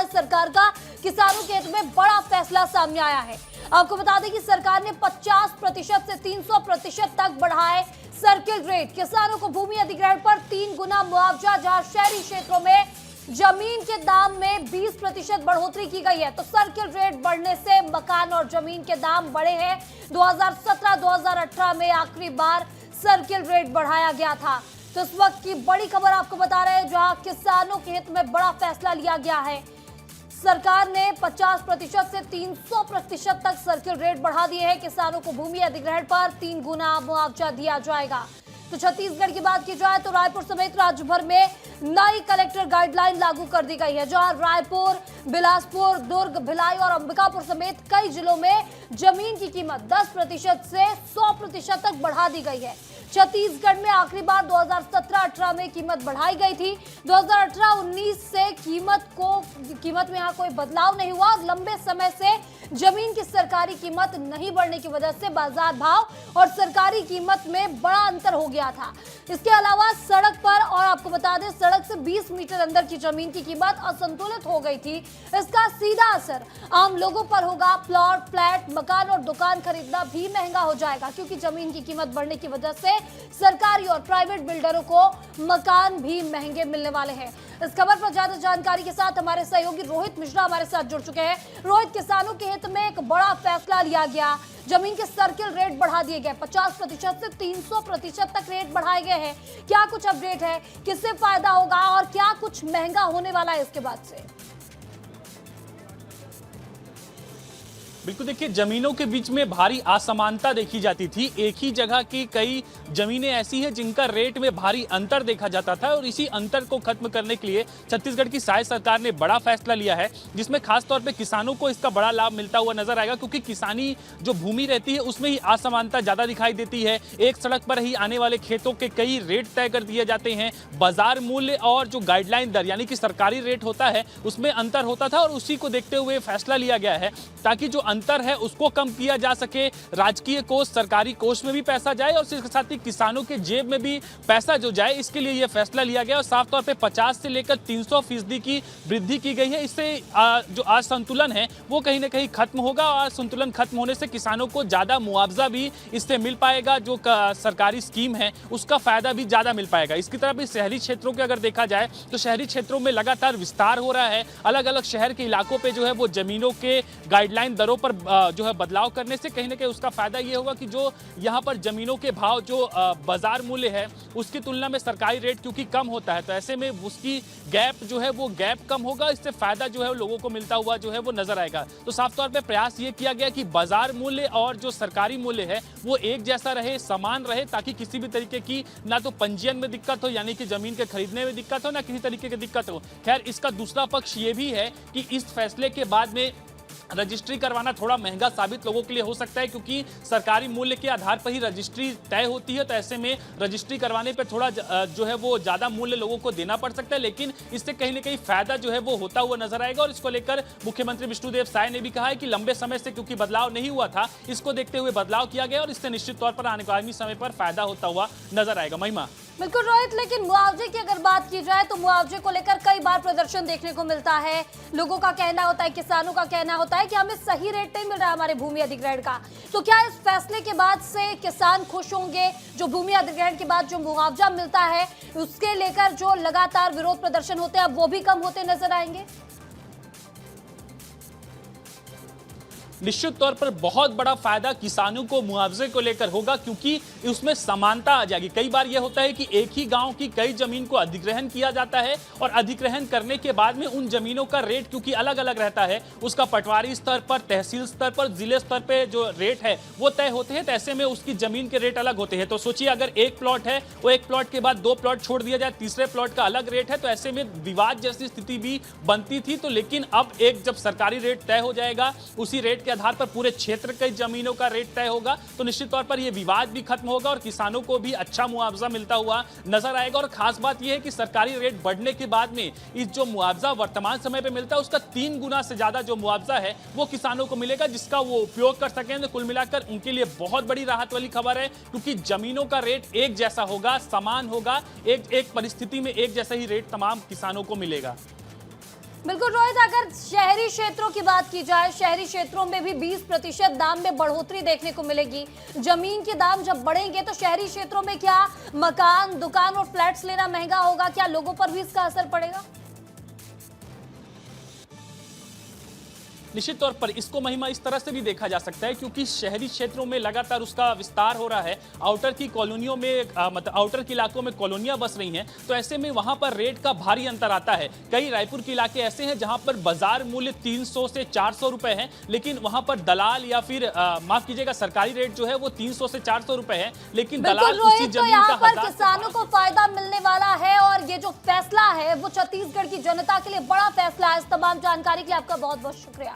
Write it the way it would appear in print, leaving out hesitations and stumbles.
राज्य सरकार का किसानों के हित में बड़ा फैसला सामने आया है। आपको बता दें कि सरकार ने 50% से 300% तक बढ़ाए सर्किल रेट। किसानों को भूमि अधिग्रहण पर 3 गुना मुआवजा। जहां शहरी क्षेत्रों में जमीन के दाम में 20% बढ़ोतरी की गई है, तो सर्किल रेट बढ़ने से मकान और जमीन के दाम बढ़े हैं। 2017-2018 में आखिरी बार सर्किल रेट बढ़ाया गया था। तो इस वक्त की बड़ी खबर आपको बता रहे हैं, जहां किसानों के हित में बड़ा फैसला लिया गया है। सरकार ने 50% से 300% तक सर्किल रेट बढ़ा दिए हैं। किसानों को भूमि अधिग्रहण पर 3 गुना मुआवजा दिया जाएगा। तो छत्तीसगढ़ की बात की जाए तो रायपुर समेत राज्य भर में नई कलेक्टर गाइडलाइन लागू कर दी गई है, जहां रायपुर, बिलासपुर, दुर्ग, भिलाई और अंबिकापुर समेत कई जिलों में जमीन की कीमत 10% से 100% तक बढ़ा दी गई है। छत्तीसगढ़ में आखिरी बार 2017-18 में कीमत बढ़ाई गई थी। 2018-19 से कीमत में यहाँ कोई बदलाव नहीं हुआ और लंबे समय से जमीन की सरकारी कीमत नहीं बढ़ने की वजह से बाजार भाव और सरकारी कीमत में बड़ा अंतर हो गया था। इसके अलावा सड़क पर, और आपको बता दें, सड़क से 20 मीटर अंदर की जमीन की कीमत असंतुलित हो गई थी। इसका सीधा असर आम लोगों पर होगा। प्लॉट, फ्लैट, मकान और दुकान खरीदना भी महंगा हो जाएगा, क्योंकि जमीन की कीमत बढ़ने की वजह से सरकारी और प्राइवेट बिल्डरों को मकान भी महंगे मिलने वाले हैं। इस खबर पर ज्यादा जानकारी के साथ हमारे सहयोगी रोहित मिश्रा हमारे साथ जुड़ चुके हैं। रोहित, किसानों के हित में एक बड़ा फैसला लिया गया, जमीन के सर्किल रेट बढ़ा दिए गए, 50% से 300% तक रेट बढ़ाए गए हैं। क्या कुछ अपडेट है, किससे फायदा होगा और क्या कुछ महंगा होने वाला है इसके बाद से? बिल्कुल, देखिए, जमीनों के बीच में भारी असमानता देखी जाती थी। एक ही जगह की कई जमीनें ऐसी हैं जिनका रेट में भारी अंतर देखा जाता था, और इसी अंतर को खत्म करने के लिए छत्तीसगढ़ की साय सरकार ने बड़ा फैसला लिया है, जिसमें खासतौर पे किसानों को इसका बड़ा लाभ मिलता हुआ नजर आएगा। क्योंकि किसानी जो भूमि रहती है उसमें ही असमानता ज्यादा दिखाई देती है। एक सड़क पर ही आने वाले खेतों के कई रेट तय कर दिए जाते हैं। बाजार मूल्य और जो गाइडलाइन दर यानी कि सरकारी रेट होता है उसमें अंतर होता था, और उसी को देखते हुए फैसला लिया गया है ताकि जो अंतर है उसको कम किया जा सके। राजकीय कोष, सरकारी कोष में भी पैसा जाए और इसके साथ ही किसानों के जेब में भी पैसा जो जाए, इसके लिए यह फैसला लिया गया। और साफ तौर पे 50 से लेकर 300% की वृद्धि की गई है। इससे जो असंतुलन है वो कहीं ना कहीं खत्म होगा, और असंतुलन खत्म होने से किसानों को ज्यादा मुआवजा भी इससे मिल पाएगा। जो सरकारी स्कीम है उसका फायदा भी ज्यादा मिल पाएगा। इसकी तरफ भी शहरी क्षेत्रों के अगर देखा जाए तो शहरी क्षेत्रों में लगातार विस्तार हो रहा है। अलग अलग शहर के इलाकों पे जो है वो जमीनों के गाइडलाइन दरों पर जो है बदलाव करने से कहीं ना कहीं उसका फायदा ये होगा कि जो यहाँ पर जमीनों के भाव जो बाजार मूल्य है उसकी तुलना में सरकारी रेट क्योंकि कम होता है, तो ऐसे में उसकी गैप जो है वो गैप कम होगा। इससे फायदा जो है लोगों को मिलता हुआ जो है वो नजर आएगा। तो साफ तौर पे प्रयास ये किया गया कि बाजार मूल्य और जो सरकारी मूल्य है वो एक जैसा रहे, समान रहे, ताकि किसी भी तरीके की ना तो पंजीयन में दिक्कत हो, यानी कि जमीन के खरीदने में दिक्कत हो, ना किसी तरीके की दिक्कत हो। खैर, इसका दूसरा पक्ष ये भी है कि इस फैसले के बाद में रजिस्ट्री करवाना थोड़ा महंगा साबित लोगों के लिए हो सकता है, क्योंकि सरकारी मूल्य के आधार पर ही रजिस्ट्री तय होती है। तो ऐसे में रजिस्ट्री करवाने पर थोड़ा जो है वो ज्यादा मूल्य लोगों को देना पड़ सकता है, लेकिन इससे कहीं ना कहीं फायदा जो है वो होता हुआ नजर आएगा। और इसको लेकर मुख्यमंत्री विष्णुदेव साय ने भी कहा है कि लंबे समय से क्योंकि बदलाव नहीं हुआ था, इसको देखते हुए बदलाव किया गया और इससे निश्चित तौर पर आगामी समय पर फायदा होता हुआ नजर आएगा। महिमा। बिल्कुल रोहित, लेकिन मुआवजे की अगर बात की जाए तो मुआवजे को लेकर कई बार प्रदर्शन देखने को मिलता है। लोगों का कहना होता है, किसानों का कहना होता है कि हमें सही रेट नहीं मिल रहा है हमारे भूमि अधिग्रहण का। तो क्या इस फैसले के बाद से किसान खुश होंगे? जो भूमि अधिग्रहण के बाद जो मुआवजा मिलता है उसके लेकर जो लगातार विरोध प्रदर्शन होते हैं वो भी कम होते नजर आएंगे? निश्चित तौर पर बहुत बड़ा फायदा किसानों को मुआवजे को लेकर होगा, क्योंकि उसमें समानता आ जाएगी। कई बार यह होता है कि एक ही गांव की कई जमीन को अधिग्रहण किया जाता है, और अधिग्रहण करने के बाद में उन जमीनों का रेट क्योंकि अलग अलग रहता है, उसका पटवारी स्तर पर, तहसील स्तर पर, जिले स्तर पर जो रेट है वो तय होते हैं। तो ऐसे में उसकी जमीन के रेट अलग होते हैं। तो सोचिए, अगर एक प्लॉट है, वो एक प्लॉट के बाद 2 प्लॉट छोड़ दिया जाए, तीसरे प्लॉट का अलग रेट है, तो ऐसे में विवाद जैसी स्थिति भी बनती थी। तो लेकिन अब एक जब सरकारी रेट तय हो जाएगा, उसी रेट के आधार पर पूरे क्षेत्र के जमीनों का रेट तय होगा, तो निश्चित तौर पर यह विवाद भी खत्म होगा और किसानों को भी अच्छा मुआवजा मिलता हुआ नजर आएगा। और खास बात यह है कि सरकारी रेट बढ़ने के बाद में इस जो मुआवजा वर्तमान समय पे मिलता है उसका 3 गुना से ज्यादा जो मुआवजा है वो किसानों को मिलेगा, जिसका वो उपयोग कर सकें। तो कुल मिलाकर उनके लिए बहुत बड़ी राहत वाली खबर है, क्योंकि जमीनों का रेट एक जैसा होगा, समान होगा, एक परिस्थिति में एक जैसा ही रेट तमाम किसानों को मिलेगा। बिल्कुल रोहित, अगर शहरी क्षेत्रों की बात की जाए, शहरी क्षेत्रों में भी 20% दाम में बढ़ोतरी देखने को मिलेगी। जमीन के दाम जब बढ़ेंगे तो शहरी क्षेत्रों में क्या मकान, दुकान और फ्लैट्स लेना महंगा होगा? क्या लोगों पर भी इसका असर पड़ेगा? निश्चित तौर पर इसको महिमा इस तरह से भी देखा जा सकता है क्योंकि शहरी क्षेत्रों में लगातार उसका विस्तार हो रहा है। आउटर की कॉलोनियों में मतलब आउटर के इलाकों में कॉलोनियां बस रही हैं, तो ऐसे में वहां पर रेट का भारी अंतर आता है। कई रायपुर के इलाके ऐसे हैं जहां पर बाजार मूल्य 300 से 400 रुपए है, लेकिन वहां पर दलाल या फिर माफ कीजिएगा सरकारी रेट जो है वो 300 से 400 रुपए है, लेकिन दलाल उसी तो जमीन यहाँ का पर किसानों को फायदा मिलने वाला है और ये जो फैसला है वो छत्तीसगढ़ की जनता के लिए बड़ा फैसला है। इस तमाम जानकारी के लिए आपका बहुत बहुत शुक्रिया।